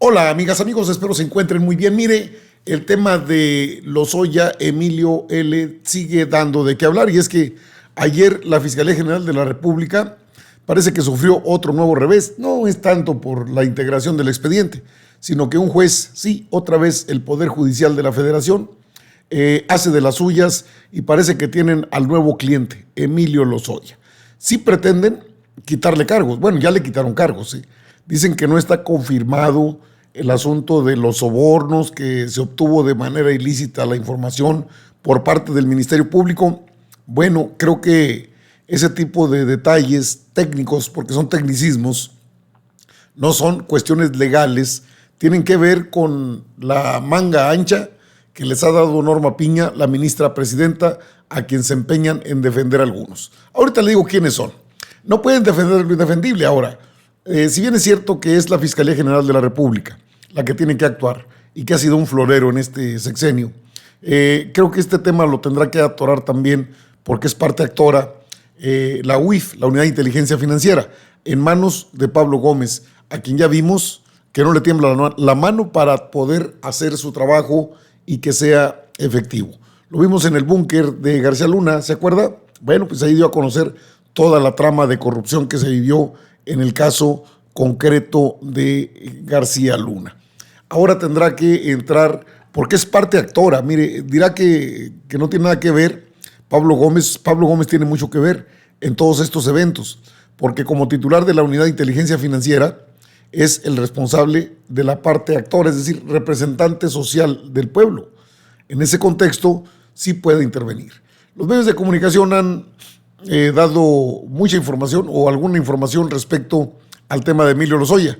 Hola, amigas, amigos, espero se encuentren muy bien. Mire, el tema de Lozoya Emilio L. sigue dando de qué hablar, y es que ayer la Fiscalía General de la República parece que sufrió otro nuevo revés. No es tanto por la integración del expediente, sino que un juez, sí, otra vez el Poder Judicial de la Federación, hace de las suyas y parece que tienen al nuevo cliente, Emilio Lozoya. Sí pretenden quitarle cargos. Bueno, ya le quitaron cargos, ¿sí? Dicen que no está confirmado el asunto de los sobornos, que se obtuvo de manera ilícita la información por parte del Ministerio Público. Bueno, creo que ese tipo de detalles técnicos, porque son tecnicismos, no son cuestiones legales, tienen que ver con la manga ancha que les ha dado Norma Piña, la ministra presidenta, a quien se empeñan en defender algunos. Ahorita le digo quiénes son. No pueden defender lo indefendible. Ahora, si bien es cierto que es la Fiscalía General de la República la que tiene que actuar y que ha sido un florero en este sexenio, creo que este tema lo tendrá que atorar también, porque es parte actora, la UIF, la Unidad de Inteligencia Financiera, en manos de Pablo Gómez, a quien ya vimos que no le tiembla la mano para poder hacer su trabajo y que sea efectivo. Lo vimos en el búnker de García Luna, ¿se acuerda? Bueno, pues ahí dio a conocer toda la trama de corrupción que se vivió en el caso concreto de García Luna. Ahora tendrá que entrar, porque es parte actora. Mire, dirá que no tiene nada que ver Pablo Gómez. Pablo Gómez tiene mucho que ver en todos estos eventos, porque como titular de la Unidad de Inteligencia Financiera es el responsable de la parte actora, es decir, representante social del pueblo. En ese contexto sí puede intervenir. Los medios de comunicación han dado mucha información o alguna información respecto al tema de Emilio Lozoya.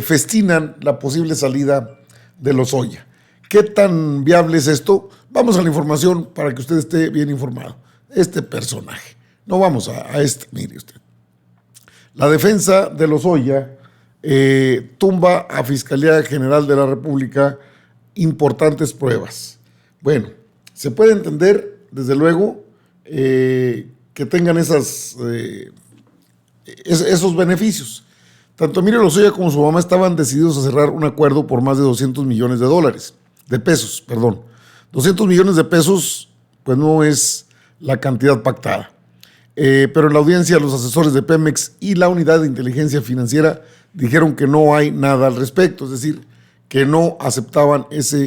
Festinan la posible salida de Lozoya. ¿Qué tan viable es esto? Vamos a la información para que usted esté bien informado. Este personaje. No vamos a este, mire usted. La defensa de Lozoya tumba a Fiscalía General de la República importantes pruebas. Bueno, se puede entender, desde luego, que tengan esos beneficios. Tanto Emilio Lozoya como su mamá estaban decididos a cerrar un acuerdo por más de 200 millones de pesos. 200 millones de pesos, pues no es la cantidad pactada. Pero en la audiencia los asesores de Pemex y la Unidad de Inteligencia Financiera dijeron que no hay nada al respecto, es decir, que no aceptaban esa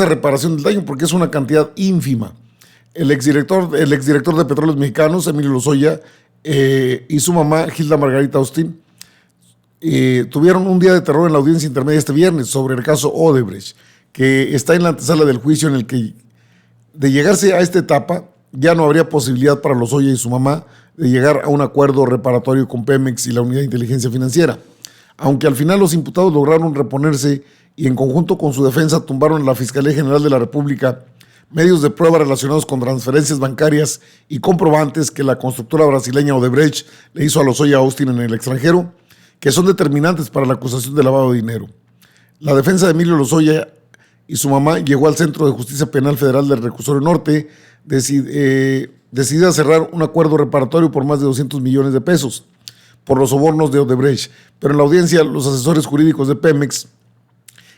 reparación del daño, porque es una cantidad ínfima. El exdirector de Petróleos Mexicanos, Emilio Lozoya, y su mamá, Hilda Margarita Austin, tuvieron un día de terror en la audiencia intermedia este viernes sobre el caso Odebrecht, que está en la antesala del juicio, en el que, de llegarse a esta etapa, ya no habría posibilidad para Lozoya y su mamá de llegar a un acuerdo reparatorio con Pemex y la Unidad de Inteligencia Financiera. Aunque al final los imputados lograron reponerse y en conjunto con su defensa tumbaron a la Fiscalía General de la República medios de prueba relacionados con transferencias bancarias y comprobantes que la constructora brasileña Odebrecht le hizo a Lozoya Austin en el extranjero, que son determinantes para la acusación de lavado de dinero. La defensa de Emilio Lozoya y su mamá llegó al Centro de Justicia Penal Federal del Reclusorio Norte, decidida a cerrar un acuerdo reparatorio por más de 200 millones de pesos por los sobornos de Odebrecht. Pero en la audiencia, los asesores jurídicos de Pemex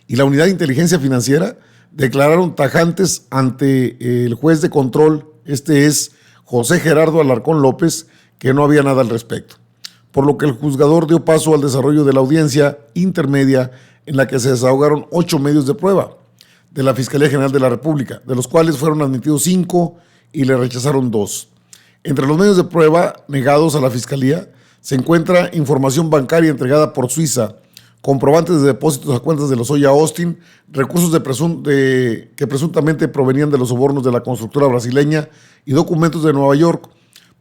y la Unidad de Inteligencia Financiera declararon tajantes ante el juez de control, este es José Gerardo Alarcón López, que no había nada al respecto. Por lo que el juzgador dio paso al desarrollo de la audiencia intermedia, en la que se desahogaron 8 medios de prueba de la Fiscalía General de la República, de los cuales fueron admitidos 5 y le rechazaron 2. Entre los medios de prueba negados a la Fiscalía se encuentra información bancaria entregada por Suiza, comprobantes de depósitos a cuentas de Lozoya Austin, recursos que presuntamente provenían de los sobornos de la constructora brasileña y documentos de Nueva York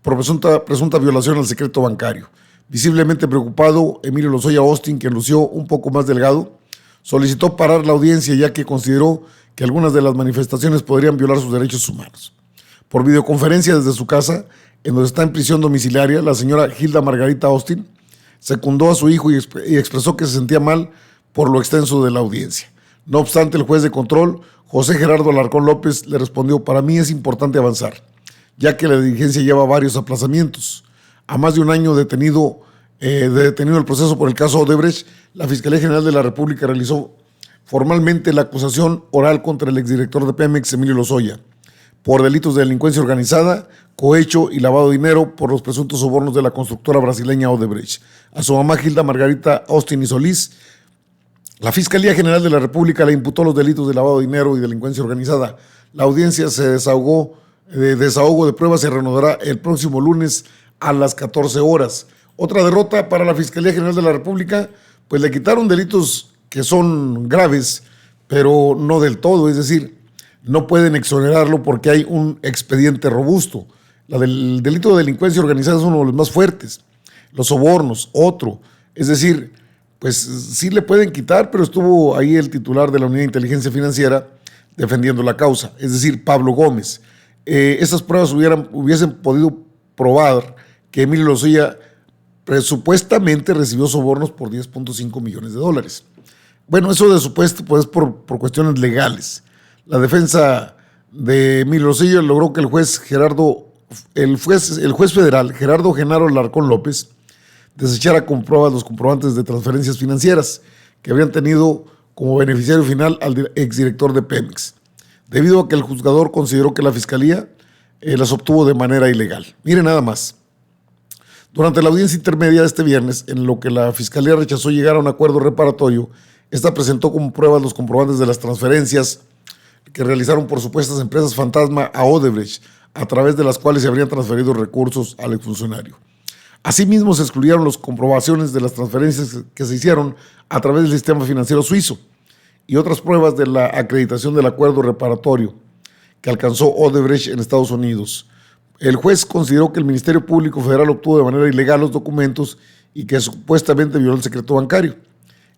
por presunta violación al secreto bancario. Visiblemente preocupado, Emilio Lozoya Austin, quien lució un poco más delgado, solicitó parar la audiencia, ya que consideró que algunas de las manifestaciones podrían violar sus derechos humanos. Por videoconferencia desde su casa, en donde está en prisión domiciliaria, la señora Hilda Margarita Austin secundó a su hijo y expresó que se sentía mal por lo extenso de la audiencia. No obstante, el juez de control, José Gerardo Alarcón López, le respondió: para mí es importante avanzar, ya que la diligencia lleva varios aplazamientos. A más de un año detenido detenido el proceso por el caso Odebrecht, la Fiscalía General de la República realizó formalmente la acusación oral contra el exdirector de Pemex, Emilio Lozoya, por delitos de delincuencia organizada, cohecho y lavado de dinero por los presuntos sobornos de la constructora brasileña Odebrecht. A su mamá Gilda Margarita Austin y Solís, la Fiscalía General de la República le imputó los delitos de lavado de dinero y delincuencia organizada. La audiencia desahogo de pruebas se reanudará el próximo lunes a las 14 horas. Otra derrota para la Fiscalía General de la República, pues le quitaron delitos que son graves, pero no del todo, es decir, no pueden exonerarlo porque hay un expediente robusto. La del delito de delincuencia organizada es uno de los más fuertes. Los sobornos, otro. Es decir, pues sí le pueden quitar, pero estuvo ahí el titular de la Unidad de Inteligencia Financiera defendiendo la causa, es decir, Pablo Gómez. Esas pruebas hubiesen podido probar que Emilio Lozoya presupuestamente recibió sobornos por 10.5 millones de dólares. Bueno, eso de supuesto pues por cuestiones legales. La defensa de Emilio Lozoya logró que el juez federal Gerardo Genaro Larcón López desechara con pruebas los comprobantes de transferencias financieras que habrían tenido como beneficiario final al exdirector de Pemex, debido a que el juzgador consideró que la fiscalía las obtuvo de manera ilegal. Mire nada más. Durante la audiencia intermedia de este viernes, en lo que la fiscalía rechazó llegar a un acuerdo reparatorio, esta presentó como pruebas los comprobantes de las transferencias que realizaron por supuestas empresas fantasma a Odebrecht, a través de las cuales se habrían transferido recursos al exfuncionario. Asimismo, se excluyeron las comprobaciones de las transferencias que se hicieron a través del sistema financiero suizo y otras pruebas de la acreditación del acuerdo reparatorio que alcanzó Odebrecht en Estados Unidos. El juez consideró que el Ministerio Público Federal obtuvo de manera ilegal los documentos y que supuestamente violó el secreto bancario.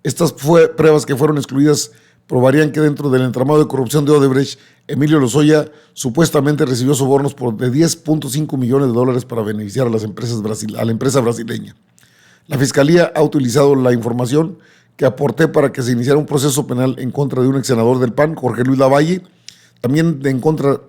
Estas pruebas que fueron excluidas probarían que dentro del entramado de corrupción de Odebrecht, Emilio Lozoya supuestamente recibió sobornos de 10.5 millones de dólares para beneficiar a la empresa brasileña. La Fiscalía ha utilizado la información que aporté para que se iniciara un proceso penal en contra de un ex senador del PAN, Jorge Luis Lavalle, también en contra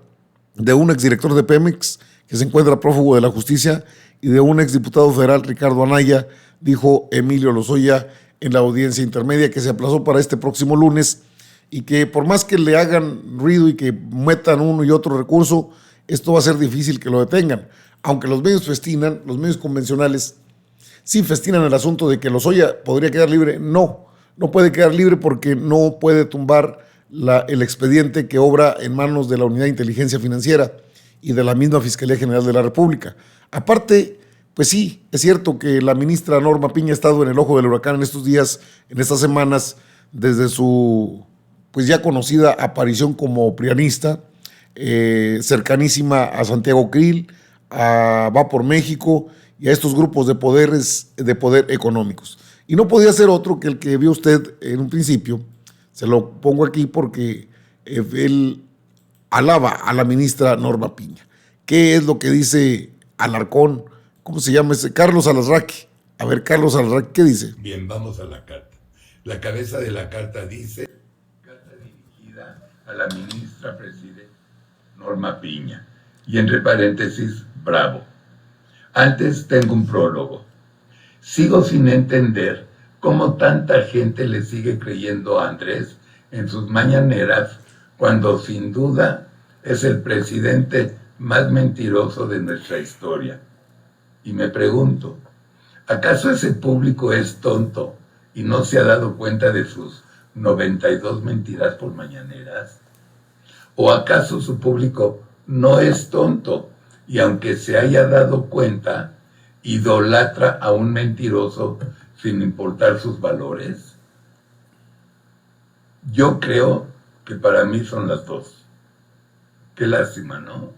de un exdirector de Pemex que se encuentra prófugo de la justicia y de un exdiputado federal, Ricardo Anaya, dijo Emilio Lozoya en la audiencia intermedia que se aplazó para este próximo lunes, y que por más que le hagan ruido y que metan uno y otro recurso, esto va a ser difícil que lo detengan. Aunque los medios festinan, los medios convencionales sí festinan el asunto de que Lozoya podría quedar libre. No puede quedar libre porque no puede tumbar el expediente que obra en manos de la Unidad de Inteligencia Financiera y de la misma Fiscalía General de la República. Aparte, pues sí, es cierto que la ministra Norma Piña ha estado en el ojo del huracán en estos días, en estas semanas, desde su pues ya conocida aparición como prianista, cercanísima a Santiago Krill, a Va por México y a estos grupos de poder económicos. Y no podía ser otro que el que vio usted en un principio. Se lo pongo aquí porque él alaba a la ministra Norma Piña. ¿Qué es lo que dice Alarcón? ¿Cómo se llama ese? Carlos Alarraqui. A ver, Carlos Alarraqui, ¿qué dice? Bien, vamos a la carta. La cabeza de la carta dice: carta dirigida a la ministra presidenta Norma Piña. Y entre paréntesis, bravo. Antes tengo un prólogo. Sigo sin entender cómo tanta gente le sigue creyendo a Andrés en sus mañaneras cuando sin duda es el presidente más mentiroso de nuestra historia. Y me pregunto, ¿acaso ese público es tonto y no se ha dado cuenta de sus 92 mentiras por mañaneras? ¿O acaso su público no es tonto y aunque se haya dado cuenta, idolatra a un mentiroso sin importar sus valores? Yo creo que para mí son las dos. Qué lástima, ¿no?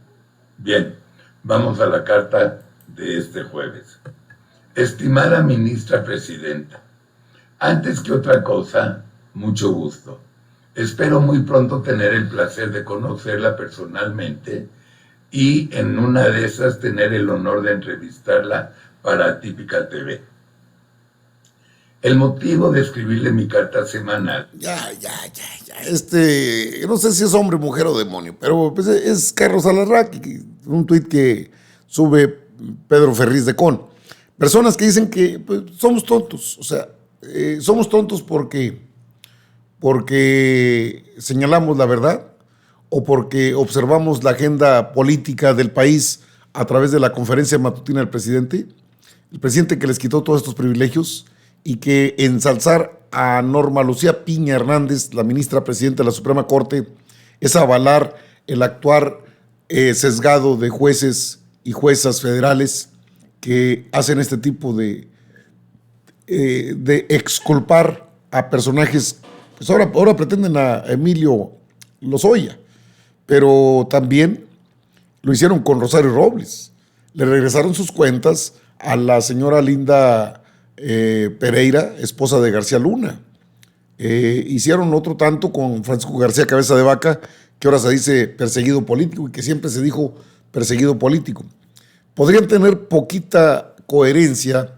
Bien, vamos a la carta de este jueves. Estimada ministra presidenta, antes que otra cosa, mucho gusto. Espero muy pronto tener el placer de conocerla personalmente y en una de esas tener el honor de entrevistarla para Atípica TV. El motivo de escribirle mi carta semanal. Ya. No sé si es hombre, mujer o demonio, pero pues es Carlos Alarraqui, un tuit que sube Pedro Ferriz de Con. Personas que dicen que pues, somos tontos, o sea, somos tontos porque señalamos la verdad o porque observamos la agenda política del país a través de la conferencia matutina del presidente. El presidente que les quitó todos estos privilegios y que ensalzar a Norma Lucía Piña Hernández, la ministra presidenta de la Suprema Corte, es avalar el actuar sesgado de jueces y juezas federales que hacen este tipo de exculpar a personajes. Pues ahora pretenden a Emilio Lozoya, pero también lo hicieron con Rosario Robles. Le regresaron sus cuentas a la señora Linda Pereira, esposa de García Luna. Hicieron otro tanto con Francisco García Cabeza de Vaca, que ahora se dice perseguido político y que siempre se dijo perseguido político. Podrían tener poquita coherencia,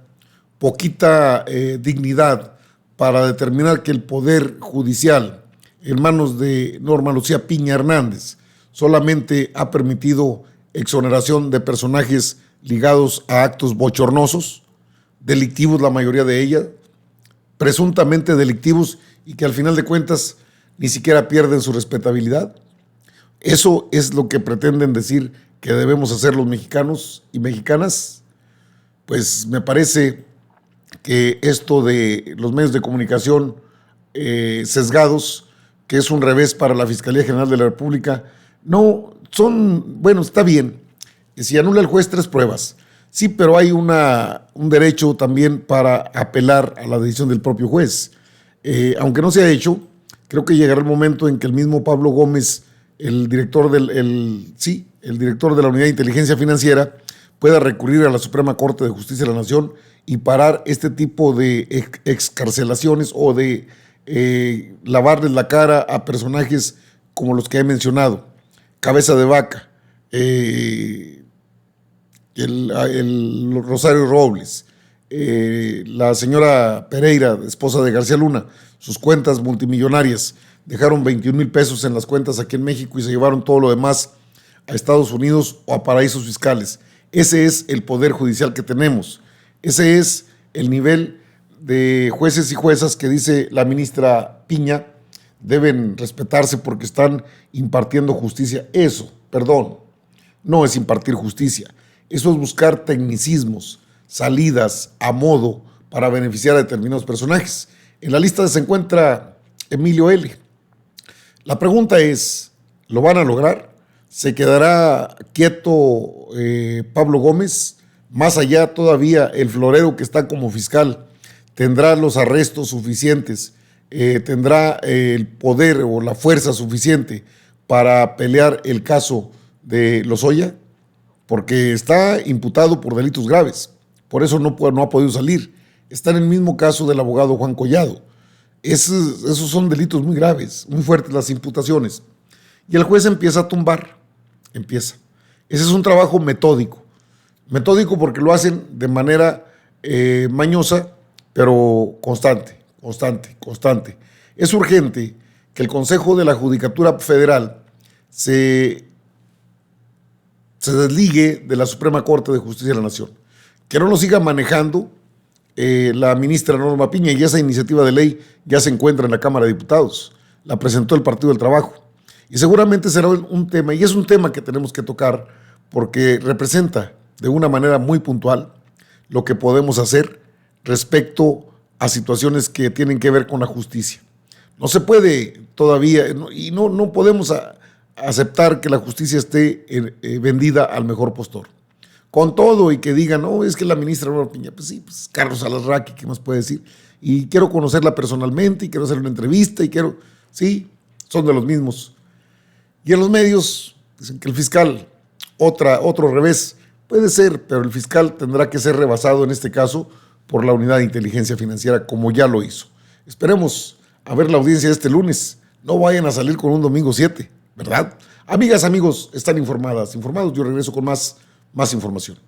poquita dignidad para determinar que el Poder Judicial, en manos de Norma Lucía Piña Hernández, solamente ha permitido exoneración de personajes ligados a actos bochornosos, delictivos la mayoría de ellas, presuntamente delictivos y que al final de cuentas ni siquiera pierden su respetabilidad. Eso es lo que pretenden decir que debemos hacer los mexicanos y mexicanas. Pues me parece que esto de los medios de comunicación sesgados, que es un revés para la Fiscalía General de la República, no son, bueno, está bien, si anula el juez 3 pruebas, sí, pero hay un derecho también para apelar a la decisión del propio juez. Aunque no se ha hecho, creo que llegará el momento en que el mismo Pablo Gómez, el director de la Unidad de Inteligencia Financiera, pueda recurrir a la Suprema Corte de Justicia de la Nación y parar este tipo de excarcelaciones o de lavarles la cara a personajes como los que he mencionado. Cabeza de Vaca, el Rosario Robles, la señora Pereira, esposa de García Luna, sus cuentas multimillonarias, dejaron 21,000 pesos en las cuentas aquí en México y se llevaron todo lo demás a Estados Unidos o a paraísos fiscales. Ese es el poder judicial que tenemos. Ese es el nivel de jueces y juezas que dice la ministra Piña deben respetarse porque están impartiendo justicia. Eso, perdón, no es impartir justicia. Eso es buscar tecnicismos, salidas a modo para beneficiar a determinados personajes. En la lista se encuentra Emilio L. La pregunta es, ¿lo van a lograr? ¿Se quedará quieto Pablo Gómez? Más allá todavía el florero que está como fiscal tendrá los arrestos suficientes, tendrá el poder o la fuerza suficiente para pelear el caso de Lozoya, porque está imputado por delitos graves. Por eso no ha podido salir. Está en el mismo caso del abogado Juan Collado. Esos son delitos muy graves, muy fuertes las imputaciones. Y el juez empieza a tumbar. Ese es un trabajo metódico. Metódico porque lo hacen de manera mañosa, pero constante. Es urgente que el Consejo de la Judicatura Federal se desligue de la Suprema Corte de Justicia de la Nación. Que no lo siga manejando la ministra Norma Piña, y esa iniciativa de ley ya se encuentra en la Cámara de Diputados. La presentó el Partido del Trabajo. Y seguramente será un tema, y es un tema que tenemos que tocar porque representa de una manera muy puntual lo que podemos hacer respecto a situaciones que tienen que ver con la justicia. No se puede todavía, y no podemos aceptar que la justicia esté vendida al mejor postor. Con todo y que digan, no, es que la ministra Norma Piña, pues sí, pues Carlos Alarraqui, ¿qué más puede decir? Y quiero conocerla personalmente y quiero hacer una entrevista sí, son de los mismos. Y en los medios dicen que el fiscal, otro revés, puede ser, pero el fiscal tendrá que ser rebasado en este caso por la Unidad de Inteligencia Financiera, como ya lo hizo. Esperemos a ver la audiencia de este lunes. No vayan a salir con un domingo 7, ¿verdad? Amigas, amigos, están informados. Yo regreso con más información.